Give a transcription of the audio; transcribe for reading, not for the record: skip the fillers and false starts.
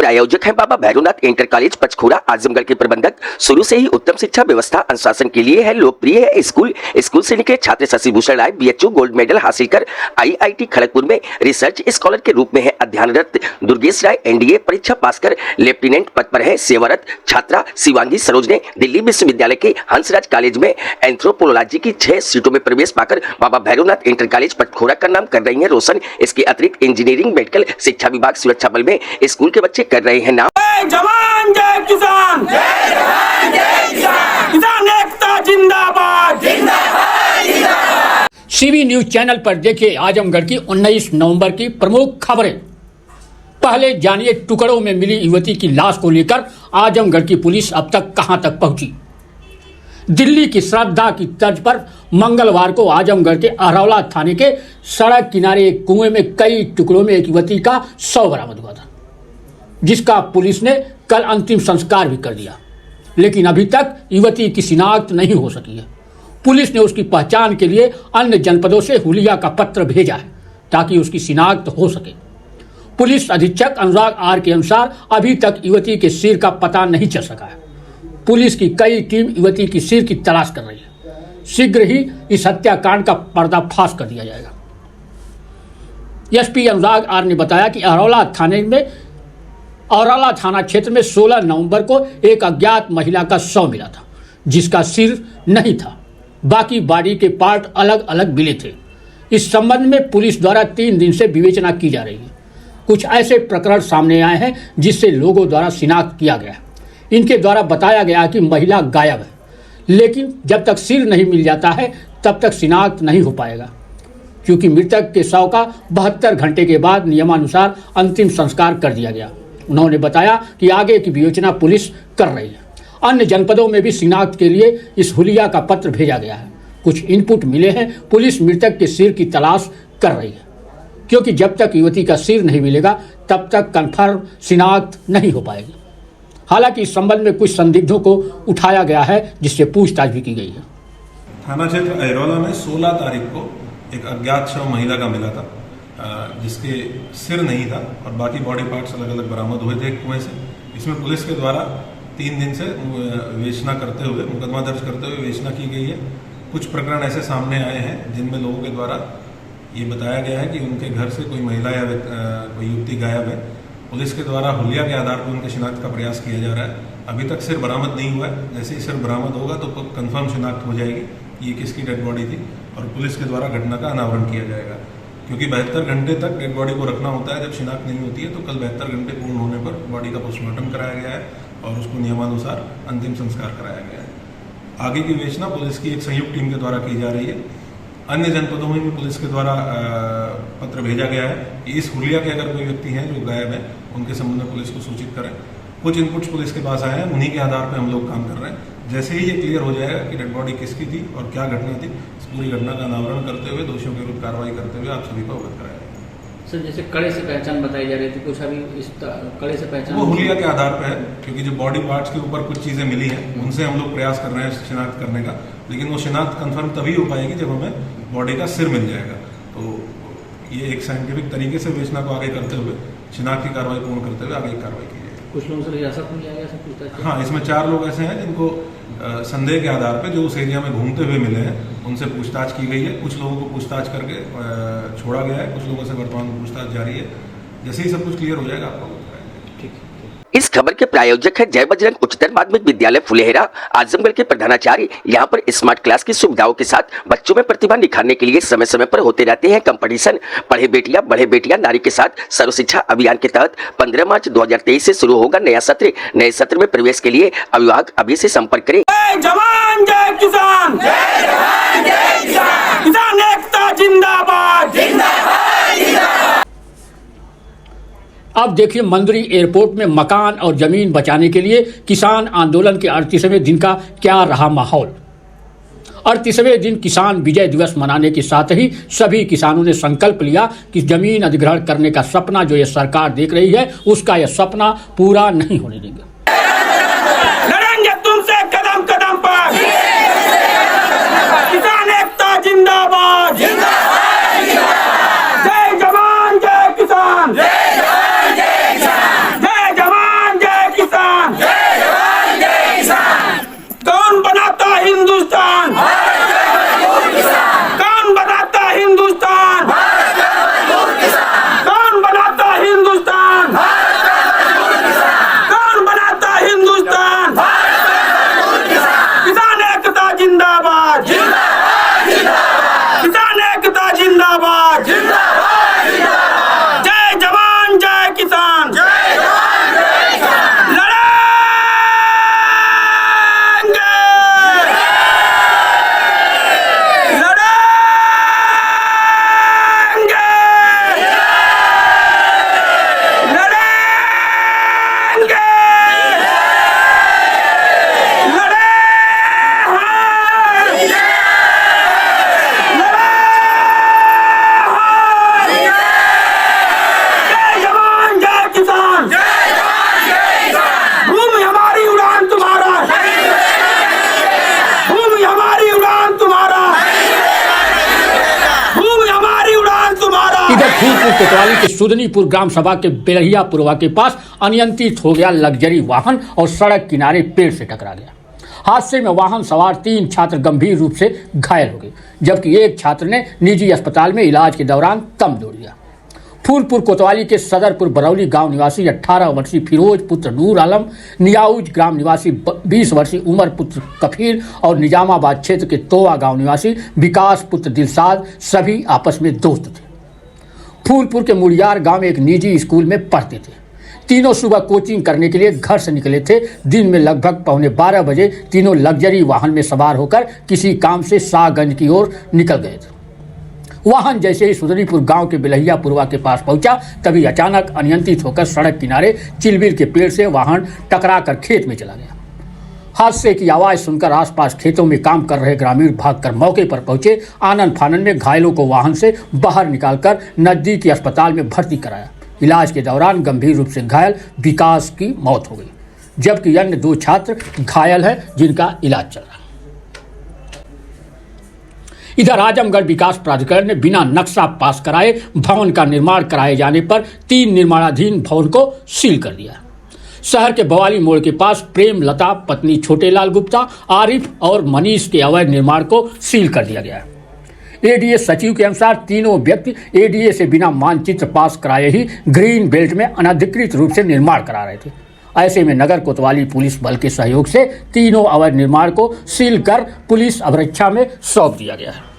प्रायोजक हैं बाबा Bhairavnath inter college पंचखुरा Azamgarh के प्रबंधक। शुरू से ही उत्तम शिक्षा व्यवस्था अनुशासन के लिए है लोकप्रिय है स्कूल से निकले छात्र शशि भूषण राय बीएचयू गोल्ड मेडल हासिल कर आईआईटी खड़गपुर में रिसर्च स्कॉलर के रूप में है अध्ययनरत। दुर्गेश राय एनडीए परीक्षा पास कर लेफ्टिनेंट पद पर है सेवारत। छात्रा शिवांगी सरोज ने दिल्ली विश्वविद्यालय के हंसराज कॉलेज में एंथ्रोपोलॉजी की 6 सीटों में प्रवेश पाकर बाबा भैरवनाथ इंटर कॉलेज पंचखुरा का नाम कर रही है रोशन। इसके अतिरिक्त इंजीनियरिंग मेडिकल शिक्षा विभाग सुरक्षा बल में स्कूल के बच्चे कर रहे हैं नाम। जय जवान जय किसान, जय जवान जय किसान, किसान एकता जिंदाबाद जिंदाबाद जिंदाबाद। सीबी न्यूज चैनल पर देखिए आजमगढ़ की 19 नवंबर की प्रमुख खबरें। पहले जानिए टुकड़ों में मिली युवती की लाश को लेकर आजमगढ़ की पुलिस अब तक कहां तक पहुंची। दिल्ली की श्रद्धा की तर्ज पर मंगलवार को आजमगढ़ के अरौला थाने के सड़क किनारे एक कुएं में कई टुकड़ों में एक युवती का शव बरामद हुआ था, जिसका पुलिस ने कल अंतिम संस्कार भी कर दिया। लेकिन अभी तक युवती की शिनाख्त नहीं हो सकी है। पुलिस ने उसकी पहचान के लिए अन्य जनपदों से हुलिया का पत्र भेजा है ताकि उसकी शिनाख्त हो सके। पुलिस अधीक्षक अनुराग आर के अनुसार अभी तक युवती के सिर का पता नहीं चल सका है। पुलिस की कई टीम युवती की सिर की तलाश कर रही है। शीघ्र ही इस हत्याकांड का पर्दाफाश कर दिया जाएगा। एसपी अनुराग आर ने बताया कि औरला थाना क्षेत्र में 16 नवंबर को एक अज्ञात महिला का शव मिला था, जिसका सिर नहीं था, बाकी बॉडी के पार्ट अलग अलग मिले थे। इस संबंध में पुलिस द्वारा 3 दिन से विवेचना की जा रही है। कुछ ऐसे प्रकरण सामने आए हैं जिससे लोगों द्वारा शिनाख्त किया गया है। इनके द्वारा बताया गया कि महिला गायब है, लेकिन जब तक सिर नहीं मिल जाता है तब तक शिनाख्त नहीं हो पाएगा, क्योंकि मृतक के शव का 72 घंटे के बाद नियमानुसार अंतिम संस्कार कर दिया गया। उन्होंने बताया कि आगे की विवेचना पुलिस कर रही है। अन्य जनपदों में भी शिनाख्त के लिए इस हुलिया का पत्र भेजा गया है। कुछ इनपुट मिले हैं। पुलिस मृतक के सिर की तलाश कर रही है, क्योंकि जब तक युवती का सिर नहीं मिलेगा तब तक कन्फर्म शिनाख्त नहीं हो पाएगी। हालांकि इस संबंध में कुछ संदिग्धों को उठाया गया है, जिससे पूछताछ भी की गई है। थाना क्षेत्र अरौला में 16 तारीख को एक अज्ञात शव महिला का मिला था, जिसके सिर नहीं था और बाकी बॉडी पार्ट्स अलग अलग बरामद हुए थे एक कुएं से। इसमें पुलिस के द्वारा 3 दिन से विवेचना करते हुए, मुकदमा दर्ज करते हुए विवेचना की गई है। कुछ प्रकरण ऐसे सामने आए हैं जिनमें लोगों के द्वारा ये बताया गया है कि उनके घर से कोई महिला या कोई युवती गायब है। पुलिस के द्वारा हुलिया के आधार पर उनके शिनाख्त का प्रयास किया जा रहा है। अभी तक सिर बरामद नहीं हुआ है। जैसे ही सिर बरामद होगा तो कंफर्म शिनाख्त हो जाएगी ये किसकी डेड बॉडी थी, और पुलिस के द्वारा घटना का अनावरण किया जाएगा। क्योंकि 72 घंटे तक डेड बॉडी को रखना होता है। जब शिनाख्त नहीं होती है तो कल 72 घंटे पूर्ण होने पर बॉडी का पोस्टमार्टम कराया गया है और उसको नियमानुसार अंतिम संस्कार कराया गया है। आगे की विवेचना पुलिस की एक संयुक्त टीम के द्वारा की जा रही है। अन्य जनपदों में भी पुलिस के द्वारा पत्र भेजा गया है कि इस हुलिया के अगर कोई व्यक्ति हैं जो गायब है उनके संबंध में पुलिस को सूचित करें। कुछ इनपुट्स पुलिस के पास आए हैं, उन्हीं के आधार पर हम लोग काम कर रहे हैं। जैसे ही ये क्लियर हो जाएगा कि डेड बॉडी किसकी थी और क्या घटना थी, इस पूरी घटना का अनावरण करते हुए दोषियों के विरुद्ध कार्रवाई करते हुए आप सभी को अवगत कराया जाएगा। सर, जैसे कड़े से पहचान बताई जा रही थी, कुछ अभी इस कड़े से पहचान वो हुलिया के आधार पर है, क्योंकि जो बॉडी पार्ट्स के ऊपर कुछ चीज़ें मिली हैं उनसे हम लोग प्रयास कर रहे हैं शिनाख्त करने का। लेकिन वो शिनाख्त कंफर्म तभी हो पाएगी जब हमें बॉडी का सिर मिल जाएगा। तो ये एक साइंटिफिक तरीके से विवेचना को आगे करते हुए शिनाख्त की कार्रवाई पूर्ण करते हुए आगे की कार्रवाई की जाएगी। कुछ लोगों से हिरासत में लिया गया सब पूछताछ? हाँ, इसमें 4 लोग ऐसे हैं जिनको संदेह के आधार पर जो उस एरिया में घूमते हुए मिले हैं उनसे पूछताछ की गई है। कुछ लोगों को पूछताछ करके छोड़ा गया है, कुछ लोगों से वर्तमान पूछताछ जारी है। जैसे ही सब कुछ क्लियर हो जाएगा आपको बताएंगे। ठीक। इस खबर के प्रायोजक है जय बजरंग उच्चतर माध्यमिक विद्यालय फुलेहरा आजमगढ़ के प्रधानाचार्य। यहाँ पर स्मार्ट क्लास की सुविधाओं के साथ बच्चों में प्रतिभा निखारने के लिए समय समय पर होते रहते हैं कंपटीशन। पढ़े बेटियां बढ़े बेटियां नारी के साथ सर्व शिक्षा अभियान के तहत 15 मार्च 2023 से शुरू होगा नया सत्र। नए सत्र में प्रवेश के लिए अभिभावक अभी से संपर्क करें। जय जवान जय किसान, जय जवान जय किसान, किसान एकता जिंदाबाद जिंदाबाद जिंदाबाद। अब देखिए मंदरी एयरपोर्ट में मकान और जमीन बचाने के लिए किसान आंदोलन के 38वें दिन का क्या रहा माहौल। 38वें दिन किसान विजय दिवस मनाने के साथ ही सभी किसानों ने संकल्प लिया कि जमीन अधिग्रहण करने का सपना जो ये सरकार देख रही है उसका यह सपना पूरा नहीं होने देंगे। लड़ेंगे तुमसे कदम कदम पर, किसान एकता जिंदाबाद जिंदाबाद जिंदाबाद। जय जवान जय किसान, जय जवान जय किसान, जय जवान कोतवाली के सुदनीपुर ग्राम सभा के बेलहियापुरवा के पास अनियंत्रित हो गया लग्जरी वाहन और सड़क किनारे पेड़ से टकरा गया। हादसे में वाहन सवार 3 छात्र गंभीर रूप से घायल हो गए, जबकि एक छात्र ने निजी अस्पताल में इलाज के दौरान दम तोड़ दिया। फूलपुर कोतवाली के सदरपुर बरौली गांव निवासी 18 वर्षीय फिरोज पुत्र नूर आलम, नियाउज ग्राम निवासी 20 वर्षीय उमर पुत्र कफीर और निजामाबाद क्षेत्र के तोवा गांव निवासी विकास पुत्र दिलसाद सभी आपस में दोस्त थे। फूलपुर के मुड़ियार गांव में एक निजी स्कूल में पढ़ते थे। तीनों सुबह कोचिंग करने के लिए घर से निकले थे। दिन में लगभग 11:15 बजे तीनों लग्जरी वाहन में सवार होकर किसी काम से शाहगंज की ओर निकल गए थे। वाहन जैसे ही सुदनीपुर गांव के बेलहियापुरवा के पास पहुंचा, तभी अचानक अनियंत्रित होकर सड़क किनारे चिलबिल के पेड़ से वाहन टकरा कर खेत में चला गया। हादसे की आवाज सुनकर आसपास खेतों में काम कर रहे ग्रामीण भागकर मौके पर पहुंचे। आनन फानन में घायलों को वाहन से बाहर निकालकर नजदीकी अस्पताल में भर्ती कराया। इलाज के दौरान गंभीर रूप से घायल विकास की मौत हो गई, जबकि अन्य 2 छात्र घायल हैं जिनका इलाज चल रहा है। इधर आजमगढ़ विकास प्राधिकरण ने बिना नक्शा पास कराए भवन का निर्माण कराए जाने पर 3 निर्माणाधीन भवन को सील कर दिया। शहर के बवाली मोड़ के पास प्रेम लता पत्नी छोटेलाल गुप्ता, आरिफ और मनीष के अवैध निर्माण को सील कर दिया गया है। एडीए सचिव के अनुसार तीनों व्यक्ति एडीए से बिना मानचित्र पास कराए ही ग्रीन बेल्ट में अनधिकृत रूप से निर्माण करा रहे थे। ऐसे में नगर कोतवाली पुलिस बल के सहयोग से तीनों अवैध निर्माण को सील कर पुलिस अभिरक्षा में सौंप दिया गया है।